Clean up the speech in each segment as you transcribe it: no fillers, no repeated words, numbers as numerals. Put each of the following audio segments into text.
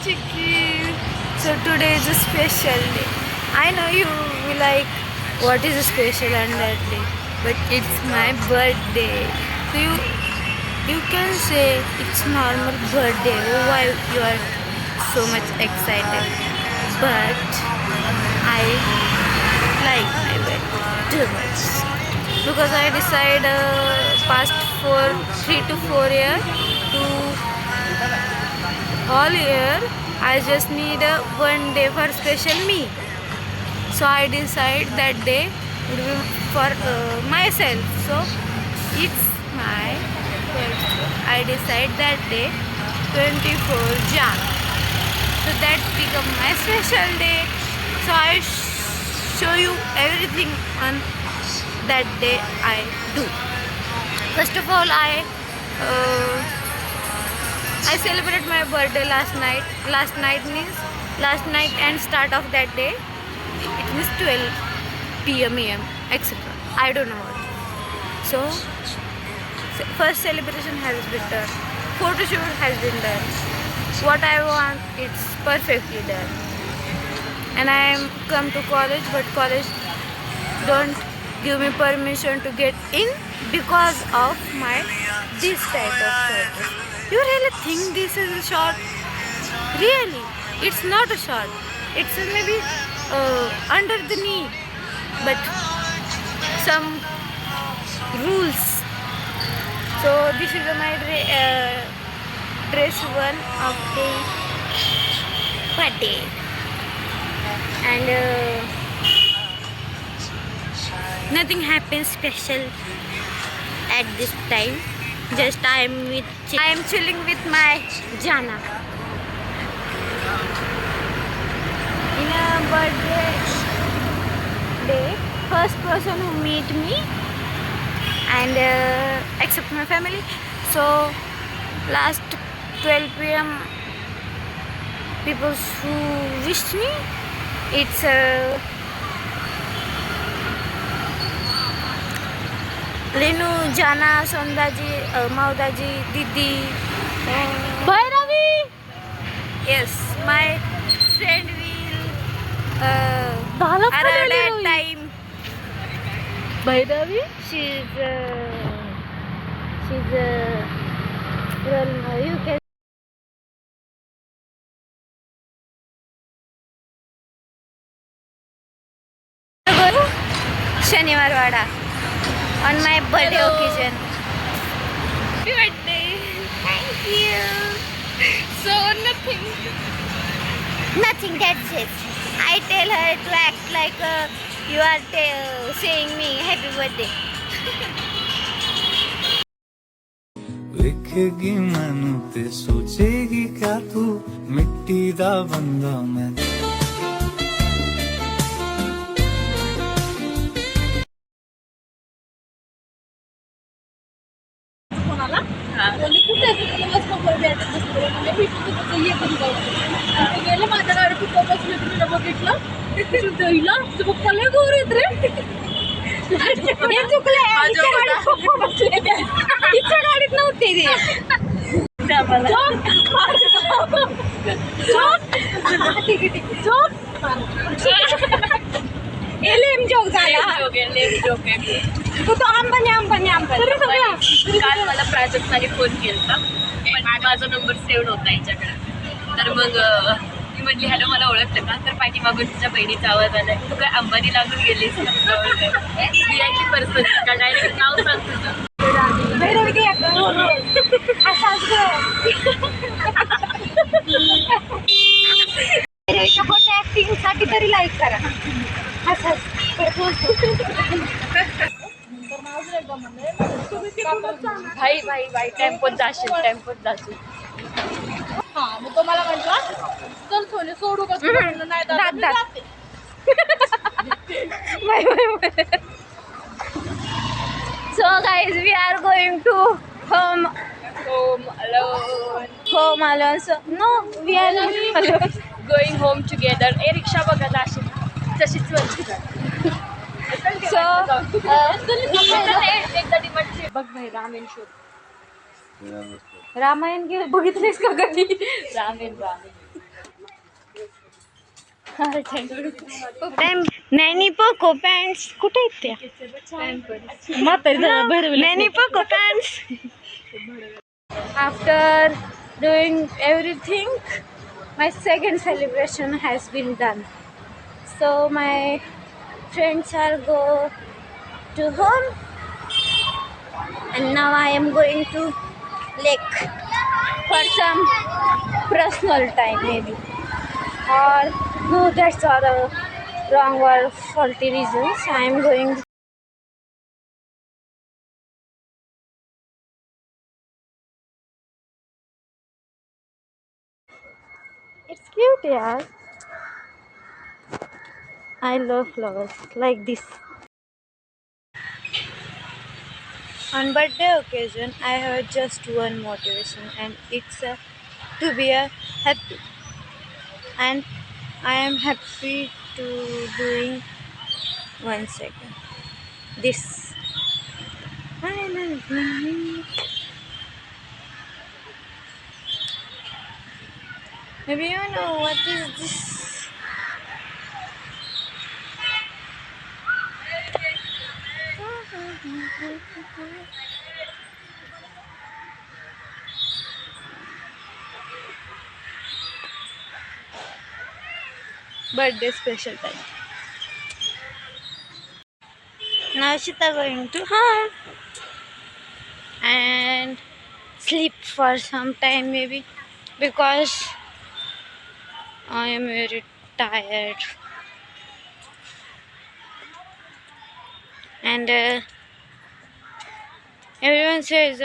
Chiki. So today is a special day. I know you will like what is special on that day, but it's my birthday. So you can say it's normal birthday. Why you are so much excited? But I like my birthday too much because I decide past 3 to 4 years to all year I just need a one day for special me. So I decide that day would be for myself. So it's my birthday. I decide that day 24 Jan. So that become my special day. So I show you everything on that day I do. First of all, I celebrated my birthday last night. Last night and start of that day. It was 12 p.m. am, etc. I don't know what. So first celebration has been done. Photo shoot has been done. What I want, it's perfectly done. And I am come to college, but college don't give me permission to get in because of my this type of photos. You really think this is a shot? Really? It's not a shot. It's maybe under the knee. But some rules. So this is my dress one of the birthday. And nothing happens special at this time. Just I am chilling with my Jana. In a birthday day, first person who meet me and except my family. So last 12 p.m. people who wished me. It's Lenu, Jana, Sondaji, Maudaji, Didi, Bhairavi. Yes, my friend will arrive at time. Bhairavi? She's well, you can. Shaniwar Wada on my birthday occasion. Happy birthday! Thank you. So nothing. That's it. I tell her to act like you are saying me happy birthday. ਵੇਖੇਗੀ ਮੈਨੂੰ ਤੇ ਸੋਚੇਗੀ ਕਿਆ ਤੂੰ ਮਿੱਟੀ ਦਾ ਬੰਦਾ ਮੈਂ गेले माझ्या गाडी पिकअप बसली तुला बघितलं दहीला पप्पाला गोर येत रे तिच्या गाडीत नव्हते ते लेम जोक झाला तू तो आंबाने काल मला प्राजक्ताने फोन केला पण माझा नंबर सेव्ह नव्हता याच्याकडे. तर मग मी म्हटली हॅलो मला ओळखतं का? तर पाठीमागून तिच्या बहिणीचा आवाज आलाय. तू काय अंबानी लागून गेलीस VIP पर्सन का? डायरेक्ट नाव सांग तुझं. ऍक्टिंग साठी तरी लाईक करा. भाई टेम्पोत जाशील. हा मग तो मला म्हटला चल सोने सोडू का? नाही जाते. So guys, we are going to home alone. So no, we are not alone. Going home together. ए रिक्षा बघा जाशील तशीच वरती So एकदा डिमांड बघ भाई रामेन शोध. रामायण बघितलेस का कधी? रामेन नॅनी पोको पॅन्ट्स कुठे आहेत त्या नॅनी पोको pants. After doing everything my second celebration has been done. So my friends are go to home and now I am going to lake for some personal time maybe. Or no, that's all the wrong or faulty reasons. I am going. It's cute, yeah. I love flowers like this. On birthday occasion, I have just one motivation, and it's to be happy. And I am happy to doing 1 second. This. I love you. Maybe you know what is this? Birthday special time. Now Shita going to home and sleep for some time maybe because I am very tired and everyone says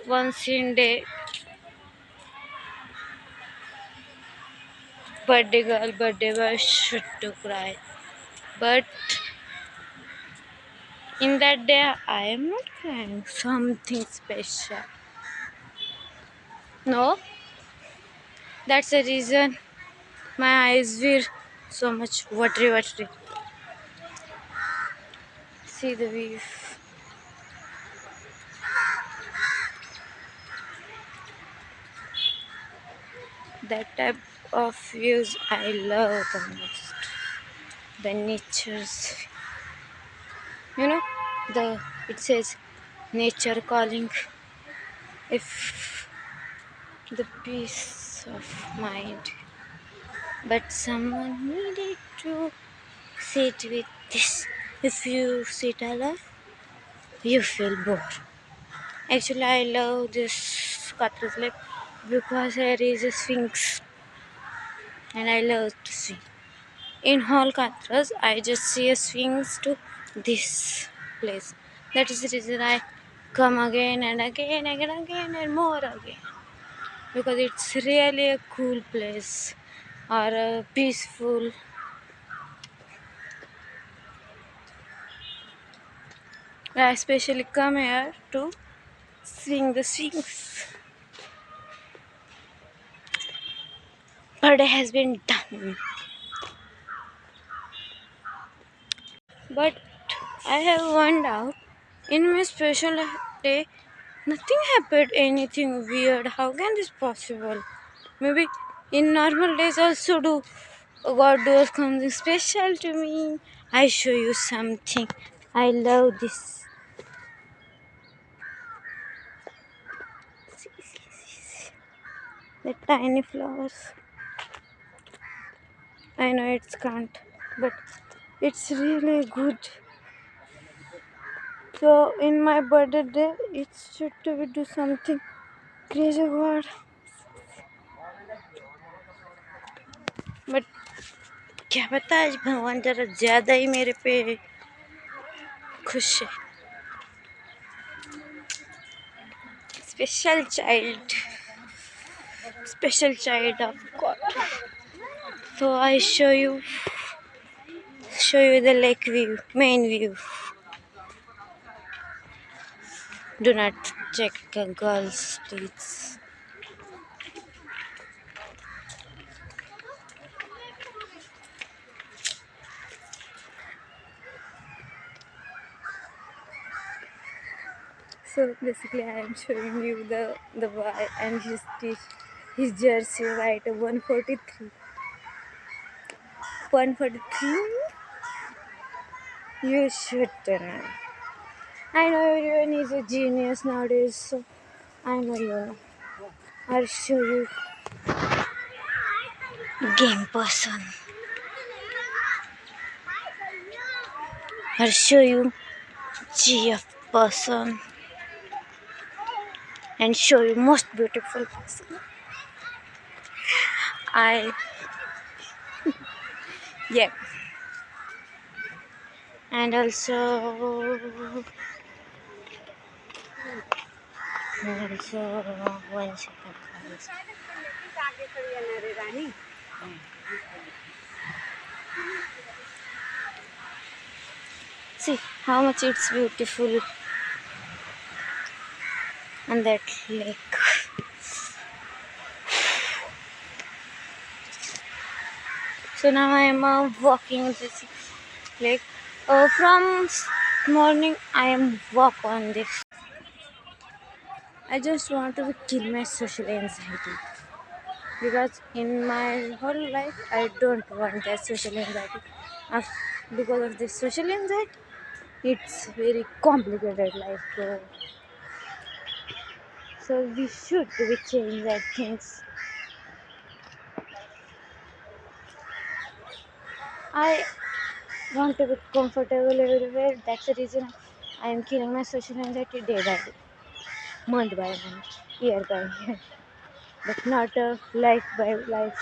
once in day birthday girl birthday boy should to cry, but in that day I am not crying something special. No, that's the reason my eyes were so much watery. See the view. That type of views I love the most. The nature's, you know, the it says nature calling. If the peace of mind, but someone needed to sit with this. If you sit alone, you feel bored. Actually, I love this Katras Lake because there is a sphinx, and I love to see. In whole Katras, I just see a sphinx to this place. That is the reason I come again and again and more again. Because it's really a cool place or a peaceful. I especially come here to seeing the sphinx. Birthday has been done. But I have one doubt. In my special day, nothing happened, anything weird. How can this possible? Maybe in normal days also do God does something special to me. I show you something. I love this. See. The tiny flowers. I know it's can't, but it's really good. So in my birthday day, it should to do something crazy God. But क्या पता आज भगवान जरा ज्यादा ही मेरे पे खुश है. Special child of God. So I show you the lake view, main view. Do not check girls, please. So basically, I am showing you the boy and his jersey right 143. open for the thing. You should turn on. I know everyone is a genius nowadays, so I know you know. I'll show you game person. I'll show you GF person and show you most beautiful person. I yeah, and also one second, guys. See how much it's beautiful on that lake. So now I am walking this lake. From morning I am walk on this. I just want to kill my social anxiety because in my whole life I don't want that social anxiety. Because of this social anxiety, it's very complicated life. So we should change that things. I want to be comfortable everywhere. That's the reason I am killing my social anxiety day by day, month by month, year by year, but not life by life.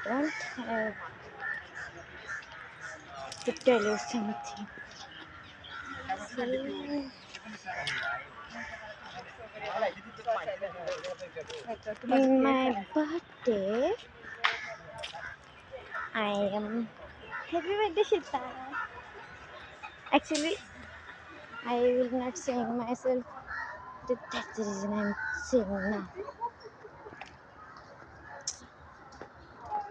I don't have to tell you something. In my birthday, I am happy birthday, Shita. Actually, I will not sing myself. That's the reason I'm singing now.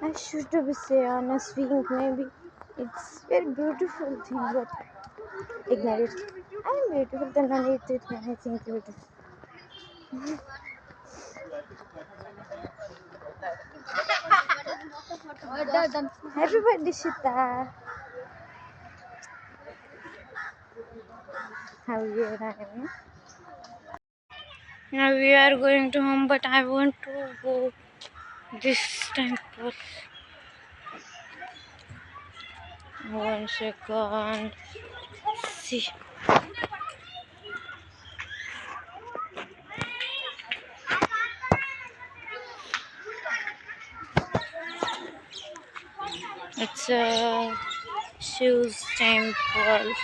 I should be say on a swing, maybe it's very beautiful thing, but ignore it. I'm beautiful, then I need it when I think beautiful. Happy birthday, Shita. How are you? Now we are going to home, but I want to go this temple. One second. See. It's a Shiv's temple.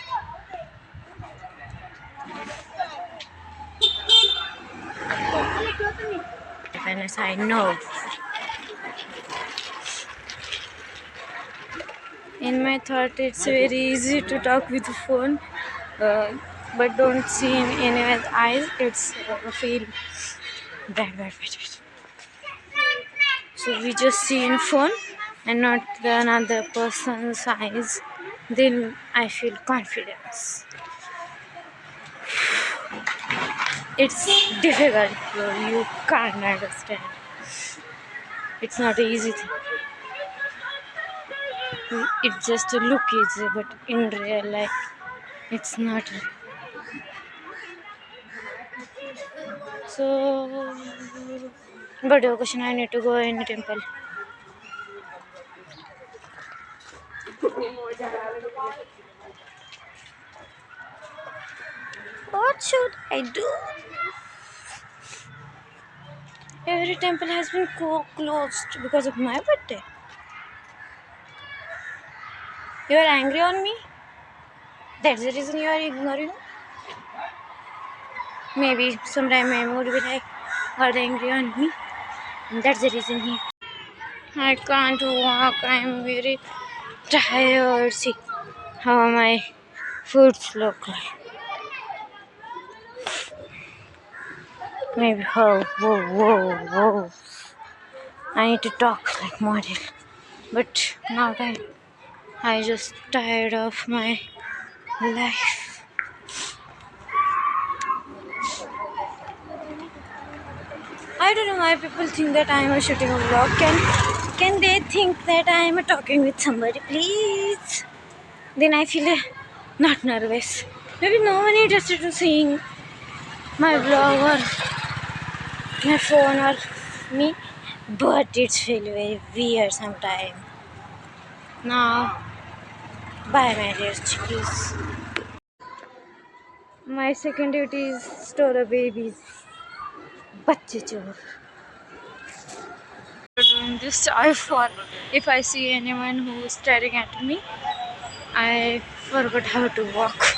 As I know. In my thought, it's very easy to talk with the phone, but don't see in anyone's eyes. It's feel bad. So we just see in phone and not the another person's eyes. Then I feel confidence. It's difficult. You can't understand. It's not an easy thing. It's just a look easy, but in real life, it's not. So, but occasion I need to go in a temple. What should I do? Every temple has been closed because of my birthday. You are angry on me? That's the reason you are ignoring? Maybe sometime my mood will like are angry on me. And that's the reason he. I can't walk. I am very tired. See how my foot look like. Maybe whoa. I need to talk like model. But now I just tired of my life. I don't know why people think that I am shooting a vlog. Can they think that I am talking with somebody, please? Then I feel not nervous. Maybe no one interested in seeing my vlog or my phone or me, but it's feel very weird sometimes. Now, bye my dear chickies. My second duty is store a babies. बच्चे चोर. Doing this I for if I see anyone who is staring at me, I forgot how to walk.